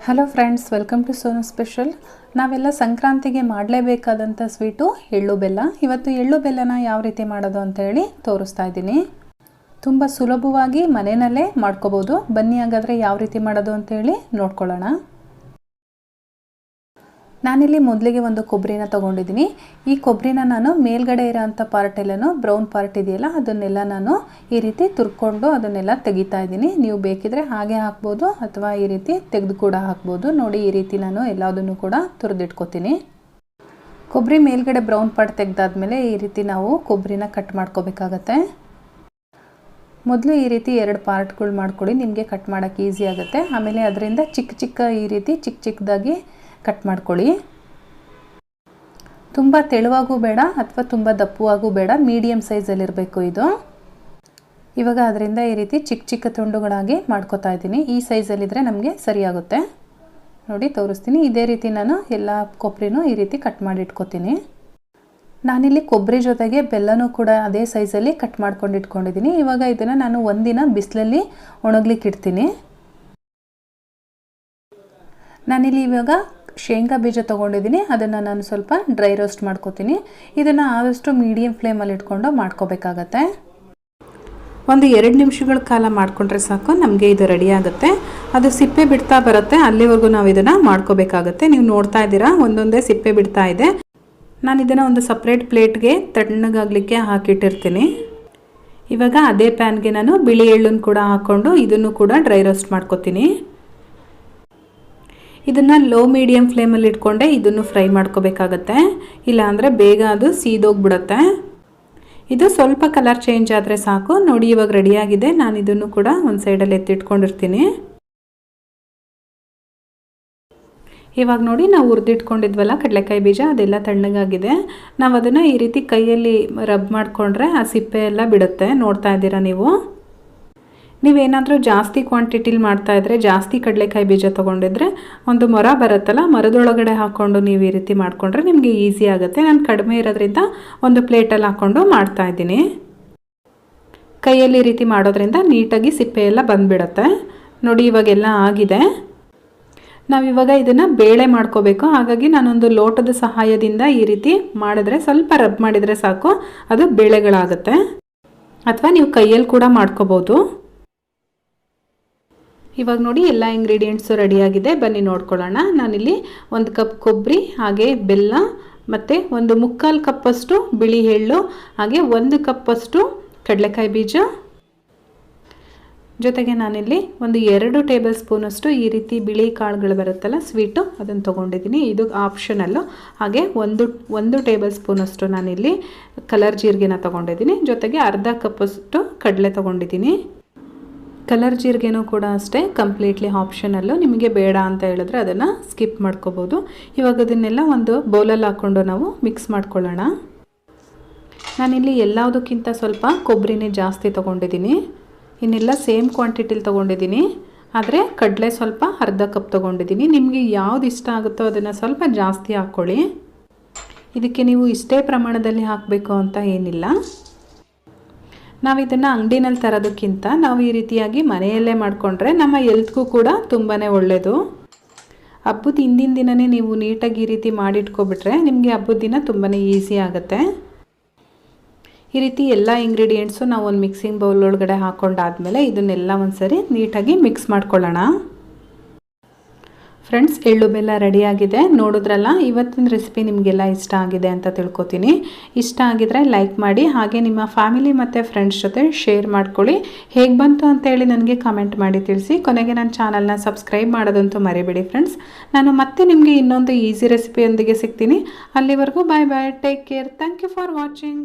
Hello friends, welcome to Sonu special. ನಾವೆಲ್ಲ ಸಂಕ್ರಾಂತಿಗೆ ಮಾಡಲೇಬೇಕಾದಂಥ sweet ಎಳ್ಳು ಬೆಲ್ಲ. ಇವತ್ತು ಎಳ್ಳು ಬೆಲ್ಲನ ಯಾವ ರೀತಿ ಮಾಡೋದು ಅಂತ ಹೇಳಿ ತೋರಿಸ್ತಾ ಇದ್ದೀನಿ. ತುಂಬ ಸುಲಭವಾಗಿ ಮನೆಯಲ್ಲೇ ಮಾಡ್ಕೋಬೋದು. ಬನ್ನಿ ಹಾಗಾದರೆ ಯಾವ ರೀತಿ ಮಾಡೋದು ಅಂತ ಹೇಳಿ ನೋಡ್ಕೊಳ್ಳೋಣ. ನಾನಿಲ್ಲಿ ಮೊದಲಿಗೆ ಒಂದು ಕೊಬ್ಬರಿನ ತೊಗೊಂಡಿದ್ದೀನಿ. ಈ ಕೊಬ್ಬರಿನ ನಾನು ಮೇಲ್ಗಡೆ ಇರೋಂಥ ಪಾರ್ಟ್ ಎಲ್ಲನೂ ಬ್ರೌನ್ ಪಾರ್ಟ್ ಇದೆಯಲ್ಲ ಅದನ್ನೆಲ್ಲ ನಾನು ಈ ರೀತಿ ತುರ್ಕೊಂಡು ಅದನ್ನೆಲ್ಲ ತೆಗಿತಾ ಇದ್ದೀನಿ. ನೀವು ಬೇಕಿದ್ರೆ ಹಾಗೆ ಹಾಕ್ಬೋದು ಅಥವಾ ಈ ರೀತಿ ತೆಗೆದು ಕೂಡ ಹಾಕ್ಬೋದು. ನೋಡಿ, ಈ ರೀತಿ ನಾನು ಎಲ್ಲದನ್ನು ಕೂಡ ತುರಿದಿಟ್ಕೋತೀನಿ. ಕೊಬ್ಬರಿ ಮೇಲ್ಗಡೆ ಬ್ರೌನ್ ಪಾರ್ಟ್ ತೆಗೆದಾದ್ಮೇಲೆ ಈ ರೀತಿ ನಾವು ಕೊಬ್ಬರಿನ ಕಟ್ ಮಾಡ್ಕೋಬೇಕಾಗತ್ತೆ. ಮೊದಲು ಈ ರೀತಿ 2 ಪಾರ್ಟ್ಗಳು ಮಾಡ್ಕೊಳ್ಳಿ, ನಿಮಗೆ ಕಟ್ ಮಾಡೋಕ್ಕೆ ಈಸಿ ಆಗುತ್ತೆ. ಆಮೇಲೆ ಅದರಿಂದ ಈ ರೀತಿ ಚಿಕ್ಕದಾಗಿ ಕಟ್ ಮಾಡ್ಕೊಳ್ಳಿ. ತುಂಬ ತೆಳುವಾಗೂ ಬೇಡ ಅಥವಾ ತುಂಬ ದಪ್ಪವಾಗೂ ಬೇಡ, ಮೀಡಿಯಮ್ ಸೈಜಲ್ಲಿರಬೇಕು ಇದು. ಇವಾಗ ಅದರಿಂದ ಈ ರೀತಿ ಚಿಕ್ಕ ತುಂಡುಗಳಾಗಿ ಮಾಡ್ಕೋತಾ ಇದ್ದೀನಿ. ಈ ಸೈಜಲ್ಲಿದ್ದರೆ ನಮಗೆ ಸರಿಯಾಗುತ್ತೆ. ನೋಡಿ, ತೋರಿಸ್ತೀನಿ. ಇದೇ ರೀತಿ ನಾನು ಎಲ್ಲ ಕೊಬ್ಬರಿನೂ ಈ ರೀತಿ ಕಟ್ ಮಾಡಿ ಇಟ್ಕೋತೀನಿ. ನಾನಿಲ್ಲಿ ಕೊಬ್ಬರಿ ಜೊತೆಗೆ ಬೆಲ್ಲನೂ ಕೂಡ ಅದೇ ಸೈಜಲ್ಲಿ ಕಟ್ ಮಾಡ್ಕೊಂಡು ಇಟ್ಕೊಂಡಿದ್ದೀನಿ. ಇವಾಗ ಇದನ್ನು ನಾನು ಒಂದಿನ ಬಿಸಿಲಲ್ಲಿ ಒಣಗ್ಲಿಕ್ಕೆ ಇಡ್ತೀನಿ. ನಾನಿಲ್ಲಿ ಇವಾಗ ಶೇಂಗಾ ಬೀಜ ತೊಗೊಂಡಿದ್ದೀನಿ. ಅದನ್ನು ನಾನು ಸ್ವಲ್ಪ ಡ್ರೈ ರೋಸ್ಟ್ ಮಾಡ್ಕೋತೀನಿ. ಇದನ್ನು ಆದಷ್ಟು ಮೀಡಿಯಮ್ ಫ್ಲೇಮಲ್ಲಿ ಇಟ್ಕೊಂಡು ಮಾಡ್ಕೋಬೇಕಾಗತ್ತೆ. ಒಂದು 2 ನಿಮಿಷಗಳ ಕಾಲ ಮಾಡಿಕೊಂಡ್ರೆ ಸಾಕು, ನಮಗೆ ಇದು ರೆಡಿ ಆಗುತ್ತೆ. ಅದು ಸಿಪ್ಪೆ ಬಿಡ್ತಾ ಬರುತ್ತೆ, ಅಲ್ಲಿವರೆಗೂ ನಾವು ಇದನ್ನು ಮಾಡ್ಕೋಬೇಕಾಗತ್ತೆ. ನೀವು ನೋಡ್ತಾ ಇದ್ದೀರಾ, ಒಂದೊಂದೇ ಸಿಪ್ಪೆ ಬಿಡ್ತಾ ಇದೆ. ನಾನು ಇದನ್ನು ಒಂದು ಸಪ್ರೇಟ್ ಪ್ಲೇಟ್ಗೆ ತಣ್ಣಗಾಗಲಿಕ್ಕೆ ಹಾಕಿಟ್ಟಿರ್ತೀನಿ. ಇವಾಗ ಅದೇ ಪ್ಯಾನ್ಗೆ ನಾನು ಬಿಳಿ ಎಳ್ಳನ್ನು ಕೂಡ ಹಾಕ್ಕೊಂಡು ಇದನ್ನು ಕೂಡ ಡ್ರೈ ರೋಸ್ಟ್ ಮಾಡ್ಕೋತೀನಿ. ಇದನ್ನು ಲೋ ಮೀಡಿಯಮ್ ಫ್ಲೇಮಲ್ಲಿ ಇಟ್ಕೊಂಡೆ ಇದನ್ನು ಫ್ರೈ ಮಾಡ್ಕೋಬೇಕಾಗತ್ತೆ, ಇಲ್ಲಾಂದರೆ ಬೇಗ ಅದು ಸೀದೋಗ್ಬಿಡುತ್ತೆ. ಇದು ಸ್ವಲ್ಪ ಕಲರ್ ಚೇಂಜ್ ಆದರೆ ಸಾಕು. ನೋಡಿ, ಇವಾಗ ರೆಡಿಯಾಗಿದೆ. ನಾನು ಇದನ್ನು ಕೂಡ ಒಂದು ಸೈಡಲ್ಲಿ ಎತ್ತಿಟ್ಕೊಂಡಿರ್ತೀನಿ. ಇವಾಗ ನೋಡಿ, ನಾವು ಹುರಿದಿಟ್ಕೊಂಡಿದ್ವಲ್ಲ ಕಡಲೆಕಾಯಿ ಬೀಜ, ಅದೆಲ್ಲ ತಣ್ಣಗಾಗಿದೆ. ನಾವು ಅದನ್ನು ಈ ರೀತಿ ಕೈಯಲ್ಲಿ ರಬ್ ಮಾಡಿಕೊಂಡ್ರೆ ಆ ಸಿಪ್ಪೆ ಎಲ್ಲ ಬಿಡುತ್ತೆ. ನೋಡ್ತಾ ಇದ್ದೀರಾ ನೀವು. ನೀವೇನಾದರೂ ಜಾಸ್ತಿ ಕ್ವಾಂಟಿಟಿಲಿ ಮಾಡ್ತಾಯಿದ್ರೆ, ಜಾಸ್ತಿ ಕಡಲೆಕಾಯಿ ಬೀಜ ತೊಗೊಂಡಿದ್ರೆ ಒಂದು ಮೊರ ಬರುತ್ತಲ್ಲ, ಮರದೊಳಗಡೆ ಹಾಕ್ಕೊಂಡು ನೀವು ಈ ರೀತಿ ಮಾಡಿಕೊಂಡ್ರೆ ನಿಮಗೆ ಈಸಿ ಆಗುತ್ತೆ. ನಾನು ಕಡಿಮೆ ಇರೋದ್ರಿಂದ ಒಂದು ಪ್ಲೇಟಲ್ಲಿ ಹಾಕ್ಕೊಂಡು ಮಾಡ್ತಾಯಿದ್ದೀನಿ. ಕೈಯಲ್ಲಿ ಈ ರೀತಿ ಮಾಡೋದ್ರಿಂದ ನೀಟಾಗಿ ಸಿಪ್ಪೆ ಎಲ್ಲ ಬಂದುಬಿಡುತ್ತೆ. ನೋಡಿ, ಇವಾಗೆಲ್ಲ ಆಗಿದೆ. ನಾವಿವಾಗ ಇದನ್ನು ಬೇಳೆ ಮಾಡ್ಕೋಬೇಕು. ಹಾಗಾಗಿ ನಾನೊಂದು ಲೋಟದ ಸಹಾಯದಿಂದ ಈ ರೀತಿ ಮಾಡಿದ್ರೆ, ಸ್ವಲ್ಪ ರಬ್ ಮಾಡಿದರೆ ಸಾಕು, ಅದು ಬೇಳೆಗಳಾಗುತ್ತೆ. ಅಥವಾ ನೀವು ಕೈಯಲ್ಲಿ ಕೂಡ ಮಾಡ್ಕೋಬೋದು. ಇವಾಗ ನೋಡಿ, ಎಲ್ಲ ಇಂಗ್ರೀಡಿಯೆಂಟ್ಸು ರೆಡಿಯಾಗಿದೆ. ಬನ್ನಿ ನೋಡ್ಕೊಳ್ಳೋಣ. ನಾನಿಲ್ಲಿ 1 ಕಪ್ ಕೊಬ್ಬರಿ, ಹಾಗೆ ಬೆಲ್ಲ, ಮತ್ತು 1/4 ಕಪ್ಪಷ್ಟು ಬಿಳಿ ಎಳ್ಳು, ಹಾಗೆ 1 ಕಪ್ಪಷ್ಟು ಕಡಲೆಕಾಯಿ ಬೀಜ, ಜೊತೆಗೆ ನಾನಿಲ್ಲಿ 2 ಟೇಬಲ್ ಸ್ಪೂನಷ್ಟು ಈ ರೀತಿ ಬಿಳಿ ಕಾಳುಗಳು ಬರುತ್ತಲ್ಲ ಸ್ವೀಟು, ಅದನ್ನು ತೊಗೊಂಡಿದ್ದೀನಿ. ಇದು ಆಪ್ಷನಲ್ಲು. ಹಾಗೆ ಒಂದು ಟೇಬಲ್ ಸ್ಪೂನಷ್ಟು ನಾನಿಲ್ಲಿ ಕಲರ್ ಜೀರಿಗೆನ ತೊಗೊಂಡಿದ್ದೀನಿ. ಜೊತೆಗೆ ಅರ್ಧ ಕಪ್ಪಷ್ಟು ಕಡಲೆ ತೊಗೊಂಡಿದ್ದೀನಿ. ಕಲರ್ ಜೀರಿಗೆನೂ ಕೂಡ ಅಷ್ಟೇ ಕಂಪ್ಲೀಟ್ಲಿ ಆಪ್ಷನಲ್ಲು. ನಿಮಗೆ ಬೇಡ ಅಂತ ಹೇಳಿದ್ರೆ ಅದನ್ನು ಸ್ಕಿಪ್ ಮಾಡ್ಕೋಬೋದು. ಇವಾಗ ಅದನ್ನೆಲ್ಲ ಒಂದು ಬೌಲಲ್ಲಿ ಹಾಕ್ಕೊಂಡು ನಾವು ಮಿಕ್ಸ್ ಮಾಡ್ಕೊಳ್ಳೋಣ. ನಾನಿಲ್ಲಿ ಎಲ್ಲದಕ್ಕಿಂತ ಸ್ವಲ್ಪ ಕೊಬ್ಬರಿನೇ ಜಾಸ್ತಿ ತೊಗೊಂಡಿದ್ದೀನಿ. ಇನ್ನೆಲ್ಲ ಸೇಮ್ ಕ್ವಾಂಟಿಟಿಲಿ ತೊಗೊಂಡಿದ್ದೀನಿ. ಆದರೆ ಕಡಲೆ ಸ್ವಲ್ಪ ಅರ್ಧ ಕಪ್ ತೊಗೊಂಡಿದ್ದೀನಿ. ನಿಮಗೆ ಯಾವ್ದು ಇಷ್ಟ ಆಗುತ್ತೋ ಅದನ್ನು ಸ್ವಲ್ಪ ಜಾಸ್ತಿ ಹಾಕ್ಕೊಳ್ಳಿ. ಇದಕ್ಕೆ ನೀವು ಇಷ್ಟೇ ಪ್ರಮಾಣದಲ್ಲಿ ಹಾಕಬೇಕು ಅಂತ ಏನಿಲ್ಲ. ನಾವು ಇದನ್ನು ಅಂಗಡಿನಲ್ಲಿ ತರೋದಕ್ಕಿಂತ ನಾವು ಈ ರೀತಿಯಾಗಿ ಮನೆಯಲ್ಲೇ ಮಾಡಿಕೊಂಡ್ರೆ ನಮ್ಮ ಹೆಲ್ತ್ಗೂ ಕೂಡ ತುಂಬಾ ಒಳ್ಳೆಯದು. ಹಬ್ಬದ ಹಿಂದಿನ ದಿನವೇ ನೀವು ನೀಟಾಗಿ ಈ ರೀತಿ ಮಾಡಿಟ್ಕೊಬಿಟ್ರೆ ನಿಮಗೆ ಹಬ್ಬದ ದಿನ ತುಂಬಾ ಈಸಿ ಆಗುತ್ತೆ. ಈ ರೀತಿ ಎಲ್ಲ ಇಂಗ್ರೀಡಿಯೆಂಟ್ಸು ನಾವು ಒಂದು ಮಿಕ್ಸಿಂಗ್ ಬೌಲ್ ಒಳಗಡೆ ಹಾಕ್ಕೊಂಡಾದ್ಮೇಲೆ ಇದನ್ನೆಲ್ಲ ಒಂದು ಸರಿ ನೀಟಾಗಿ ಮಿಕ್ಸ್ ಮಾಡ್ಕೊಳ್ಳೋಣ. ಫ್ರೆಂಡ್ಸ್, ಎಳ್ಳು ಬೆಲ್ಲ ರೆಡಿಯಾಗಿದೆ. ನೋಡಿದ್ರಲ್ಲ, ಇವತ್ತಿನ ರೆಸಿಪಿ ನಿಮಗೆಲ್ಲ ಇಷ್ಟ ಆಗಿದೆ ಅಂತ ತಿಳ್ಕೊತೀನಿ. ಇಷ್ಟ ಆಗಿದ್ರೆ ಲೈಕ್ ಮಾಡಿ, ಹಾಗೆ ನಿಮ್ಮ ಫ್ಯಾಮಿಲಿ ಮತ್ತು ಫ್ರೆಂಡ್ಸ್ ಜೊತೆ ಶೇರ್ ಮಾಡ್ಕೊಳ್ಳಿ. ಹೇಗೆ ಬಂತು ಅಂತೇಳಿ ನನಗೆ ಕಮೆಂಟ್ ಮಾಡಿ ತಿಳಿಸಿ. ಕೊನೆಗೆ ನನ್ನ ಚಾನಲ್ನ ಸಬ್ಸ್ಕ್ರೈಬ್ ಮಾಡೋದಂತೂ ಮರಿಬೇಡಿ ಫ್ರೆಂಡ್ಸ್. ನಾನು ಮತ್ತೆ ನಿಮಗೆ ಇನ್ನೊಂದು ಈಸಿ ರೆಸಿಪಿಯೊಂದಿಗೆ ಸಿಗ್ತೀನಿ. ಅಲ್ಲಿವರೆಗೂ bye bye, take care, thank you for watching.